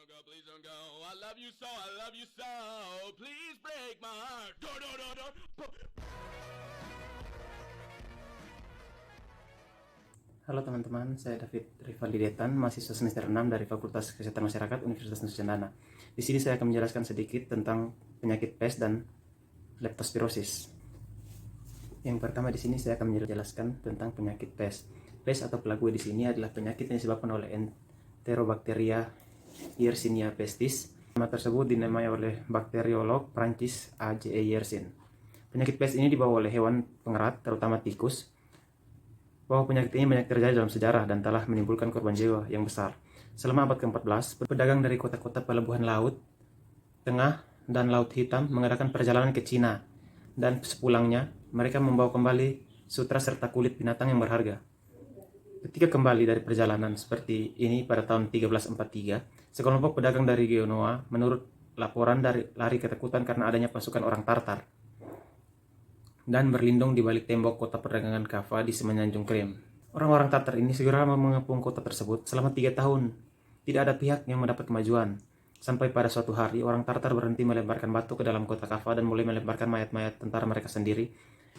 go, please don't go. I love you so, I love you so. Please break my heart. Do, do, do, do. Halo teman-teman, saya David Rivaldi Detan, mahasiswa semester 6 dari Fakultas Kesehatan Masyarakat Universitas Nusa Cendana. Di sini saya akan menjelaskan sedikit tentang penyakit pes dan leptospirosis. Yang pertama di sini saya akan menjelaskan tentang penyakit pes. Pes atau plague di sini adalah penyakit yang disebabkan oleh Enterobacteria Yersinia pestis. Nama tersebut dinamai oleh bakteriolog Prancis A.J. Yersin. Penyakit pes ini dibawa oleh hewan pengerat, terutama tikus. Bahwa penyakit ini banyak terjadi dalam sejarah dan telah menimbulkan korban jiwa yang besar. Selama abad ke-14, pedagang dari kota-kota pelabuhan laut Tengah dan Laut Hitam mengadakan perjalanan ke Cina, dan sepulangnya mereka membawa kembali sutra serta kulit binatang yang berharga. Ketika kembali dari perjalanan seperti ini pada tahun 1343, sekelompok pedagang dari Genoa menurut laporan lari ketakutan karena adanya pasukan orang Tartar dan berlindung di balik tembok kota perdagangan Kava di semenanjung Krim. Orang-orang Tartar ini segera mengepung kota tersebut selama 3 tahun. Tidak ada pihak yang mendapat kemajuan. Sampai pada suatu hari, orang Tartar berhenti melemparkan batu ke dalam kota Kava dan mulai melemparkan mayat-mayat tentara mereka sendiri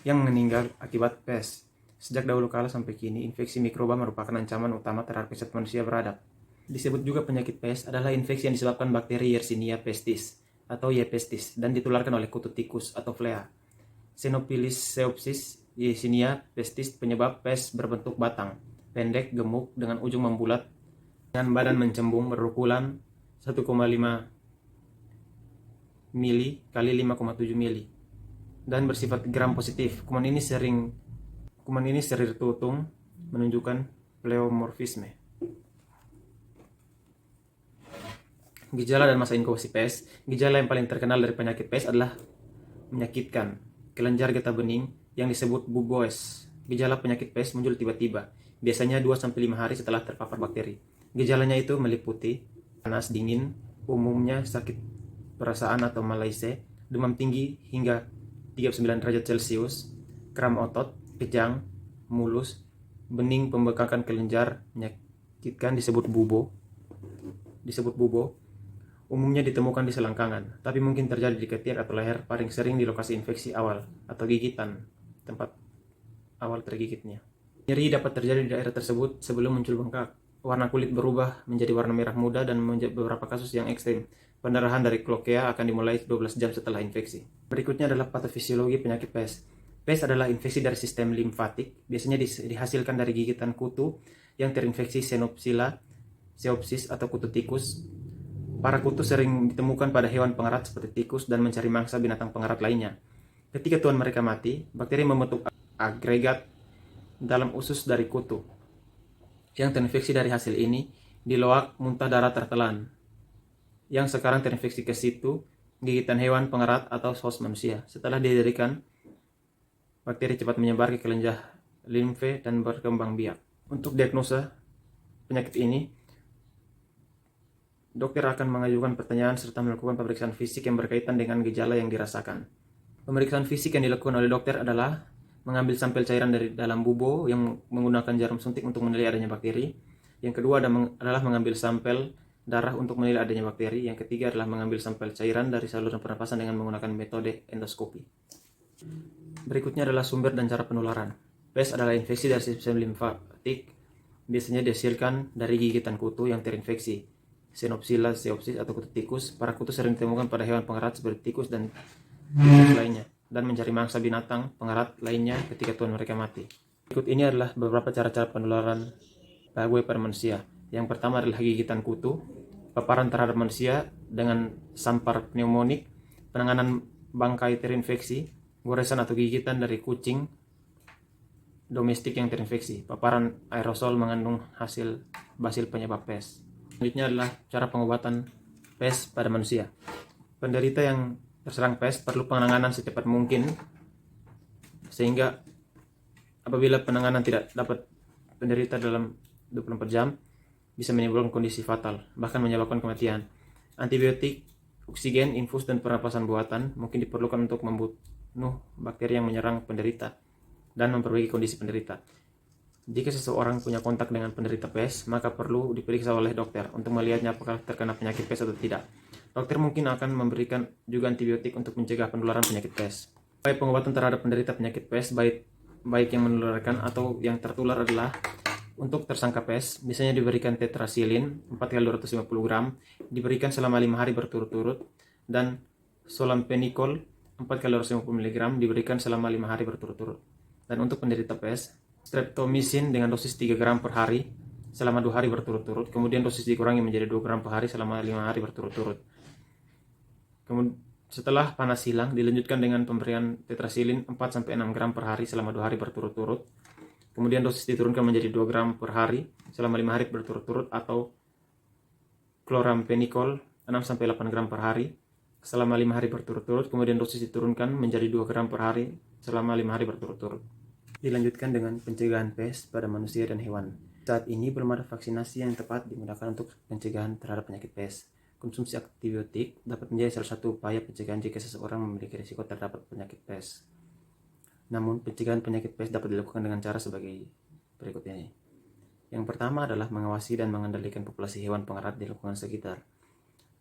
yang meninggal akibat pes. Sejak dahulu kala sampai kini, infeksi mikroba merupakan ancaman utama terhadap kesehatan manusia beradab. Disebut juga penyakit pes adalah infeksi yang disebabkan bakteri Yersinia pestis atau Y. pestis dan ditularkan oleh kutu tikus atau flea. Xenophilus seopsis Yersinia pestis penyebab pes berbentuk batang, pendek, gemuk, dengan ujung membulat, dengan badan mencembung berukuran 1,5 mili kali 5,7 mili dan bersifat gram positif. Kuman ini sering tutung menunjukkan pleomorfisme. Gejala dan masa inkubasi pes. Gejala yang paling terkenal dari penyakit pes adalah menyakitkan kelenjar getah bening yang disebut buboes. Gejala penyakit pes muncul tiba-tiba, biasanya 2-5 hari setelah terpapar bakteri. Gejalanya itu meliputi panas dingin, umumnya sakit perasaan atau malaise, demam tinggi hingga 39 derajat Celcius, kram otot, kejang, mulus, bening pembekakan kelenjar, menyakitkan disebut bubo. Umumnya ditemukan di selangkangan, tapi mungkin terjadi di ketiak atau leher, paling sering di lokasi infeksi awal atau gigitan, tempat awal tergigitnya. Nyeri dapat terjadi di daerah tersebut sebelum muncul bengkak. Warna kulit berubah menjadi warna merah muda dan beberapa kasus yang ekstrim. Pendarahan dari klokea akan dimulai 12 jam setelah infeksi. Berikutnya adalah patofisiologi penyakit pes. Pes adalah infeksi dari sistem limfatik, biasanya dihasilkan dari gigitan kutu yang terinfeksi Xenophila seopsis atau kutu tikus. Para kutu sering ditemukan pada hewan pengerat seperti tikus dan mencari mangsa binatang pengerat lainnya. Ketika tuan mereka mati, bakteri membentuk agregat dalam usus dari kutu. Yang terinfeksi dari hasil ini diloak muntah darah tertelan. Yang sekarang terinfeksi ke situ, gigitan hewan pengerat atau host manusia. Setelah didirikan, bakteri cepat menyebar ke kelenjar limfe dan berkembang biak. Untuk diagnosa penyakit ini, dokter akan mengajukan pertanyaan serta melakukan pemeriksaan fisik yang berkaitan dengan gejala yang dirasakan. Pemeriksaan fisik yang dilakukan oleh dokter adalah mengambil sampel cairan dari dalam bubo yang menggunakan jarum suntik untuk menilai adanya bakteri. Yang kedua adalah mengambil sampel darah untuk menilai adanya bakteri. Yang ketiga adalah mengambil sampel cairan dari saluran pernapasan dengan menggunakan metode endoskopi. Berikutnya adalah sumber dan cara penularan. Pes adalah infeksi dari sistem limfatik, biasanya dihasilkan dari gigitan kutu yang terinfeksi Xenophila seopsis atau kutu tikus. Para kutu sering ditemukan pada hewan pengerat seperti tikus dan tikus lainnya, dan mencari mangsa binatang pengerat lainnya ketika tuan mereka mati. Berikut ini adalah beberapa cara-cara penularan plague pada manusia. Yang pertama adalah gigitan kutu, paparan terhadap manusia dengan sampar pneumonik, penanganan bangkai terinfeksi, goresan atau gigitan dari kucing domestik yang terinfeksi, paparan aerosol mengandung hasil basil penyebab pes. Selanjutnya adalah cara pengobatan pes pada manusia. Penderita yang terserang pes perlu penanganan secepat mungkin, sehingga apabila penanganan tidak dapat penderita dalam 24 jam, bisa menimbulkan kondisi fatal, bahkan menyebabkan kematian. Antibiotik, oksigen, infus, dan pernapasan buatan mungkin diperlukan untuk membunuh bakteri yang menyerang penderita dan memperbaiki kondisi penderita. Jika seseorang punya kontak dengan penderita PES, maka perlu diperiksa oleh dokter untuk melihatnya apakah terkena penyakit PES atau tidak. Dokter mungkin akan memberikan juga antibiotik untuk mencegah penularan penyakit PES. Upaya pengobatan terhadap penderita penyakit PES, baik yang menularkan atau yang tertular adalah untuk tersangka PES, biasanya diberikan tetrasilin 4x250 gram, diberikan selama 5 hari berturut-turut, dan solampenicol 4x250 mg diberikan selama 5 hari berturut-turut. Dan untuk penderita PES, streptomycin dengan dosis 3 gram per hari selama 2 hari berturut-turut, kemudian dosis dikurangi menjadi 2 gram per hari selama 5 hari berturut-turut. Setelah panas hilang, dilanjutkan dengan pemberian tetrasilin 4-6 gram per hari selama 2 hari berturut-turut. Kemudian dosis diturunkan menjadi 2 gram per hari selama 5 hari berturut-turut, atau chloramphenicol 6-8 gram per hari selama 5 hari berturut-turut. Kemudian dosis diturunkan menjadi 2 gram per hari selama 5 hari berturut-turut. Dilanjutkan dengan pencegahan PES pada manusia dan hewan. Saat ini belum ada vaksinasi yang tepat digunakan untuk pencegahan terhadap penyakit PES. Konsumsi antibiotik dapat menjadi salah satu upaya pencegahan jika seseorang memiliki risiko terdapat penyakit PES. Namun, pencegahan penyakit PES dapat dilakukan dengan cara sebagai berikut ini. Yang pertama adalah mengawasi dan mengendalikan populasi hewan pengerat di lingkungan sekitar.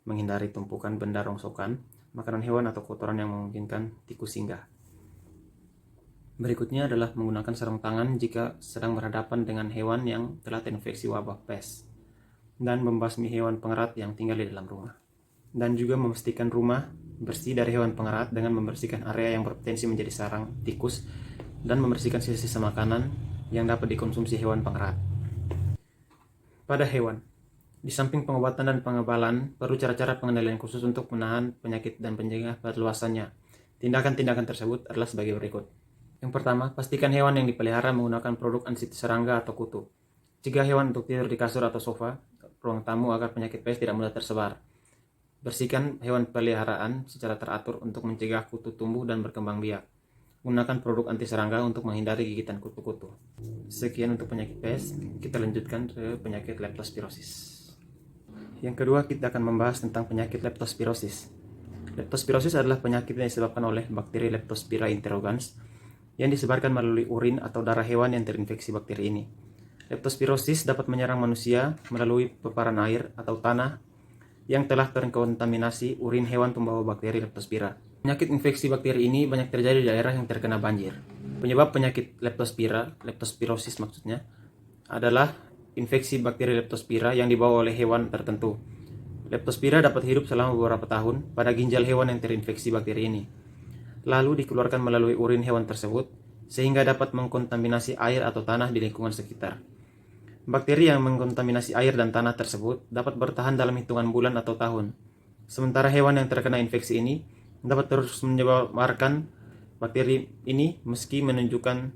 Menghindari tumpukan benda rongsokan, makanan hewan atau kotoran yang memungkinkan tikus singgah. Berikutnya adalah menggunakan sarung tangan jika sedang berhadapan dengan hewan yang telah terinfeksi wabah PES, dan membasmi hewan pengerat yang tinggal di dalam rumah. Dan juga memastikan rumah bersih dari hewan pengerat dengan membersihkan area yang berpotensi menjadi sarang tikus dan membersihkan sisa-sisa makanan yang dapat dikonsumsi hewan pengerat. Pada hewan, di samping pengobatan dan pengebalan, perlu cara-cara pengendalian khusus untuk menahan penyakit dan mencegah perluasannya. Tindakan-tindakan tersebut adalah sebagai berikut. Yang pertama, pastikan hewan yang dipelihara menggunakan produk anti serangga atau kutu. Cegah hewan untuk tidur di kasur atau sofa ruang tamu agar penyakit PES tidak mudah tersebar. Bersihkan hewan peliharaan secara teratur untuk mencegah kutu tumbuh dan berkembang biak. Gunakan produk anti serangga untuk menghindari gigitan kutu-kutu. Sekian untuk penyakit PES, kita lanjutkan ke penyakit leptospirosis. Yang kedua, kita akan membahas tentang penyakit leptospirosis. Leptospirosis adalah penyakit yang disebabkan oleh bakteri Leptospira interrogans yang disebarkan melalui urin atau darah hewan yang terinfeksi bakteri ini. Leptospirosis dapat menyerang manusia melalui paparan air atau tanah yang telah terkontaminasi urin hewan pembawa bakteri Leptospira. Penyakit infeksi bakteri ini banyak terjadi di daerah yang terkena banjir. Penyebab penyakit leptospirosis maksudnya, adalah infeksi bakteri Leptospira yang dibawa oleh hewan tertentu. Leptospira dapat hidup selama beberapa tahun pada ginjal hewan yang terinfeksi bakteri ini, lalu dikeluarkan melalui urin hewan tersebut, sehingga dapat mengkontaminasi air atau tanah di lingkungan sekitar. Bakteri yang mengkontaminasi air dan tanah tersebut dapat bertahan dalam hitungan bulan atau tahun. Sementara hewan yang terkena infeksi ini dapat terus menyebarkan bakteri ini meski menunjukkan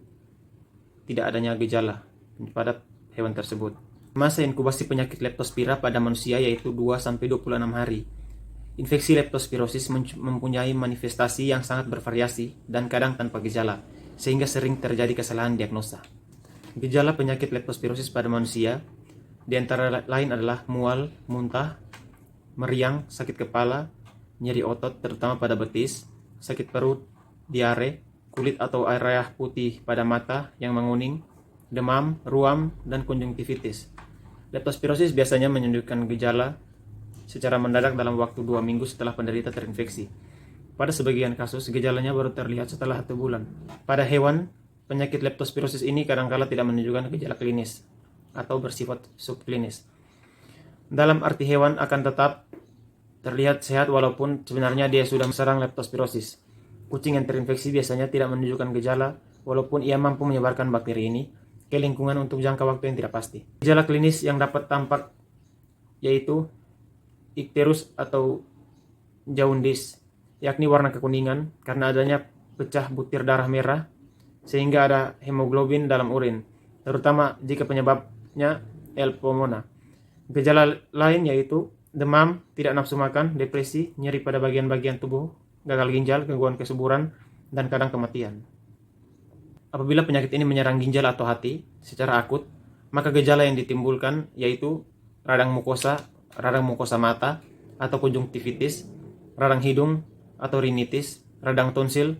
tidak adanya gejala pada hewan tersebut. Masa inkubasi penyakit Leptospira pada manusia yaitu 2-26 hari. Infeksi leptospirosis mempunyai manifestasi yang sangat bervariasi dan kadang tanpa gejala, sehingga sering terjadi kesalahan diagnosa. Gejala penyakit leptospirosis pada manusia di antara lain adalah mual, muntah, meriang, sakit kepala, nyeri otot terutama pada betis, sakit perut, diare, kulit atau area putih pada mata yang menguning, demam, ruam, dan konjungtivitis. Leptospirosis biasanya menunjukkan gejala secara mendadak dalam waktu 2 minggu setelah penderita terinfeksi. Pada sebagian kasus, gejalanya baru terlihat setelah 1 bulan. Pada hewan, penyakit leptospirosis ini kadangkala tidak menunjukkan gejala klinis atau bersifat subklinis. Dalam arti hewan akan tetap terlihat sehat walaupun sebenarnya dia sudah serang leptospirosis. Kucing yang terinfeksi biasanya tidak menunjukkan gejala walaupun ia mampu menyebarkan bakteri ini ke lingkungan untuk jangka waktu yang tidak pasti. Gejala klinis yang dapat tampak yaitu ikterus atau jaundice, yakni warna kekuningan karena adanya pecah butir darah merah sehingga ada hemoglobin dalam urin, terutama jika penyebabnya L. pneumoniae. Gejala lain yaitu demam, tidak nafsu makan, depresi, nyeri pada bagian-bagian tubuh, gagal ginjal, gangguan kesuburan, dan kadang kematian. Apabila penyakit ini menyerang ginjal atau hati secara akut, maka gejala yang ditimbulkan yaitu radang mukosa mata atau konjungtivitis, radang hidung atau rinitis, radang tonsil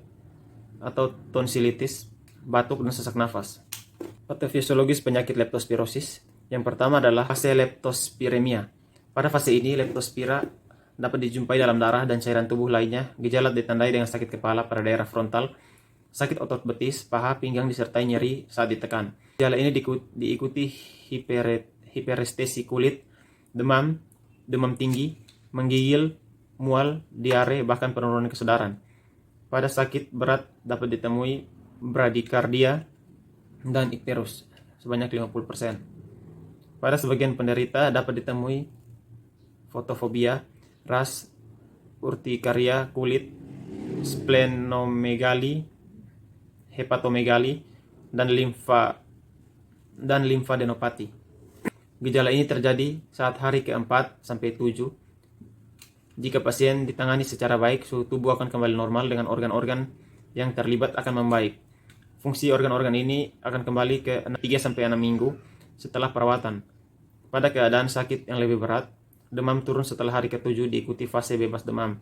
atau tonsilitis, batuk dan sesak nafas. Patofisiologis penyakit leptospirosis. Yang pertama adalah fase leptospiremia. Pada fase ini, leptospira dapat dijumpai dalam darah dan cairan tubuh lainnya. Gejala ditandai dengan sakit kepala pada daerah frontal, sakit otot betis, paha, pinggang disertai nyeri saat ditekan. Gejala ini diikuti hiperestesi kulit, demam, demam tinggi, menggigil, mual, diare, bahkan penurunan kesadaran. Pada sakit berat dapat ditemui bradikardia dan ikterus sebanyak 50%. Pada sebagian penderita dapat ditemui fotofobia, ras, urtikaria kulit, splenomegali, hepatomegali, dan limfadenopati. Gejala ini terjadi saat hari ke-4 sampai 7. Jika pasien ditangani secara baik, suhu tubuh akan kembali normal dengan organ-organ yang terlibat akan membaik. Fungsi organ-organ ini akan kembali ke 3 sampai 6 minggu setelah perawatan. Pada keadaan sakit yang lebih berat, demam turun setelah hari ke-7 diikuti fase bebas demam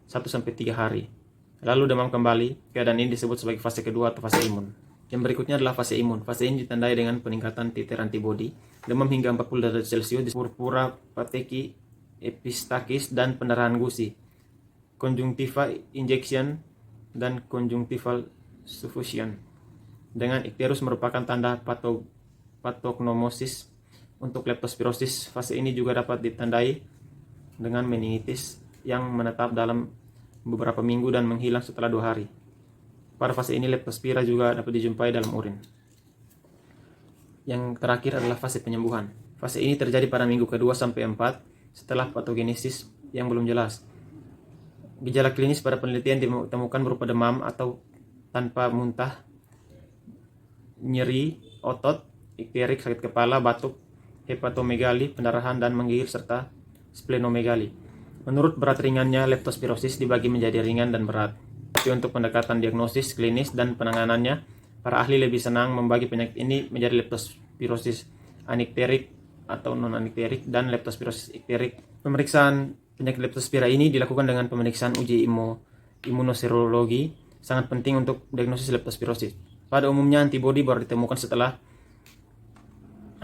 1 sampai 3 hari. Lalu demam kembali. Keadaan ini disebut sebagai fase kedua atau fase imun. Yang berikutnya adalah fase imun. Fase ini ditandai dengan peningkatan titer antibodi, demam hingga 40 derajat Celcius, purpura pateki, epistakis, dan pendarahan gusi, conjunctiva injection, dan conjunctival suffusion. Dengan ikterus merupakan tanda patognomosis. Untuk leptospirosis, fase ini juga dapat ditandai dengan meningitis yang menetap dalam beberapa minggu dan menghilang setelah 2 hari. Pada fase ini leptospira juga dapat dijumpai dalam urin. Yang terakhir adalah fase penyembuhan. Fase ini terjadi pada minggu ke-2 sampai 4 setelah patogenesis yang belum jelas. Gejala klinis pada penelitian ditemukan berupa demam atau tanpa muntah, nyeri otot, ikterik, sakit kepala, batuk, hepatomegali, pendarahan, dan menggigil, serta splenomegali. Menurut berat ringannya, leptospirosis dibagi menjadi ringan dan berat. Tapi untuk pendekatan diagnosis, klinis, dan penanganannya, para ahli lebih senang membagi penyakit ini menjadi leptospirosis anikterik atau non-anikterik dan leptospirosis ikterik. Pemeriksaan penyakit leptospira ini dilakukan dengan pemeriksaan uji imunoserologi, sangat penting untuk diagnosis leptospirosis. Pada umumnya antibodi baru ditemukan setelah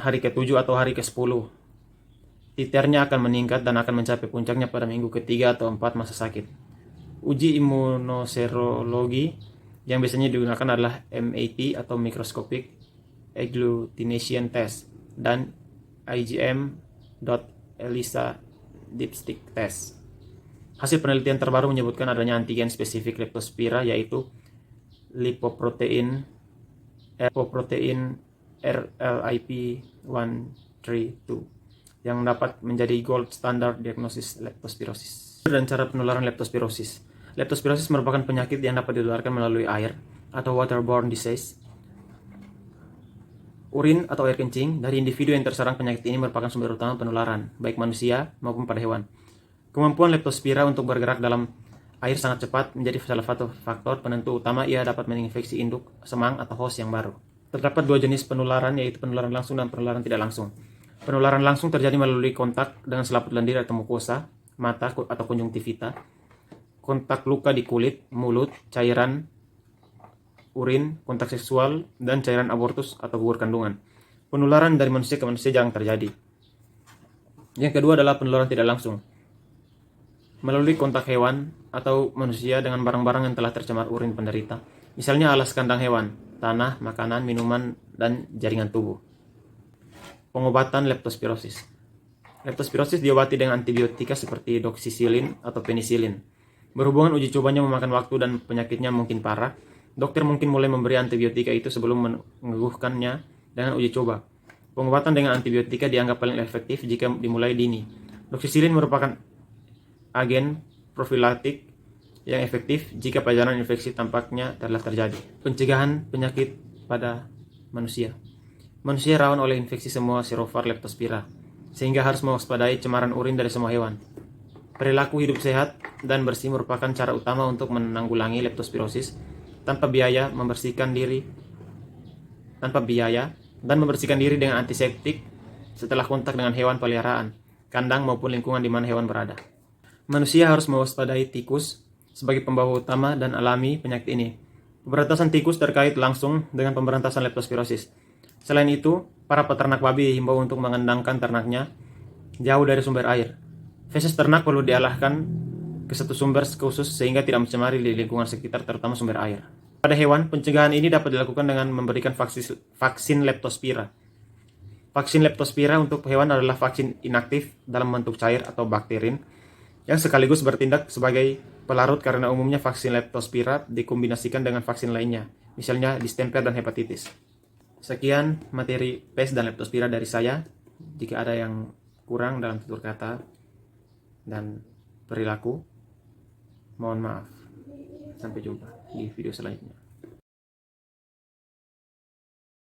hari ke-7 atau hari ke-10. Titernya akan meningkat dan akan mencapai puncaknya pada minggu ke-3 atau 4 masa sakit. Uji imunoserologi yang biasanya digunakan adalah MAT atau Microscopic Agglutination Test dan IgM. ELISA dipstick test. Hasil penelitian terbaru menyebutkan adanya antigen spesifik leptospira, yaitu lipoprotein RLIP132 yang dapat menjadi gold standard diagnosis leptospirosis. Dan cara penularan leptospirosis. Leptospirosis merupakan penyakit yang dapat ditularkan melalui air atau waterborne disease. Urin atau air kencing dari individu yang terserang penyakit ini merupakan sumber utama penularan, baik manusia maupun pada hewan. Kemampuan leptospira untuk bergerak dalam air sangat cepat menjadi salah satu faktor penentu utama ia dapat menginfeksi induk, semang, atau host yang baru. Terdapat 2 jenis penularan, yaitu penularan langsung dan penularan tidak langsung. Penularan langsung terjadi melalui kontak dengan selaput lendir atau mukosa, mata atau konjungtivita, kontak luka di kulit, mulut, cairan urin, kontak seksual, dan cairan abortus atau gugur kandungan. Penularan dari manusia ke manusia jarang terjadi. Yang kedua adalah penularan tidak langsung, melalui kontak hewan atau manusia dengan barang-barang yang telah tercemar urin penderita, misalnya alas kandang hewan, tanah, makanan, minuman, dan jaringan tubuh. Pengobatan leptospirosis. Leptospirosis diobati dengan antibiotika seperti doxycycline atau penisilin. Berhubungan uji cobanya memakan waktu dan penyakitnya mungkin parah, dokter mungkin mulai memberi antibiotika itu sebelum meneguhkannya dengan uji coba. Pengobatan dengan antibiotika dianggap paling efektif jika dimulai dini. Doxycycline merupakan agen profilaktik yang efektif jika pajanan infeksi tampaknya telah terjadi. Pencegahan penyakit pada manusia. Manusia rawan oleh infeksi semua serovar leptospira, sehingga harus mewaspadai cemaran urin dari semua hewan. Perilaku hidup sehat dan bersih merupakan cara utama untuk menanggulangi leptospirosis tanpa biaya dan membersihkan diri dengan antiseptik setelah kontak dengan hewan peliharaan, kandang maupun lingkungan di mana hewan berada. Manusia harus mewaspadai tikus sebagai pembawa utama dan alami penyakit ini. Pemberantasan tikus terkait langsung dengan pemberantasan leptospirosis. Selain itu, para peternak babi dihimbau untuk mengendangkan ternaknya jauh dari sumber air. Feses ternak perlu dialahkan ke satu sumber khusus sehingga tidak mencemari di lingkungan sekitar, terutama sumber air. Pada hewan, pencegahan ini dapat dilakukan dengan memberikan vaksin leptospira. Vaksin leptospira untuk hewan adalah vaksin inaktif dalam bentuk cair atau bakterin yang sekaligus bertindak sebagai pelarut, karena umumnya vaksin leptospira dikombinasikan dengan vaksin lainnya, misalnya distemper dan hepatitis. Sekian materi PES dan leptospira dari saya. Jika ada yang kurang dalam tutur kata dan perilaku, mohon maaf. Sampai jumpa di video selanjutnya.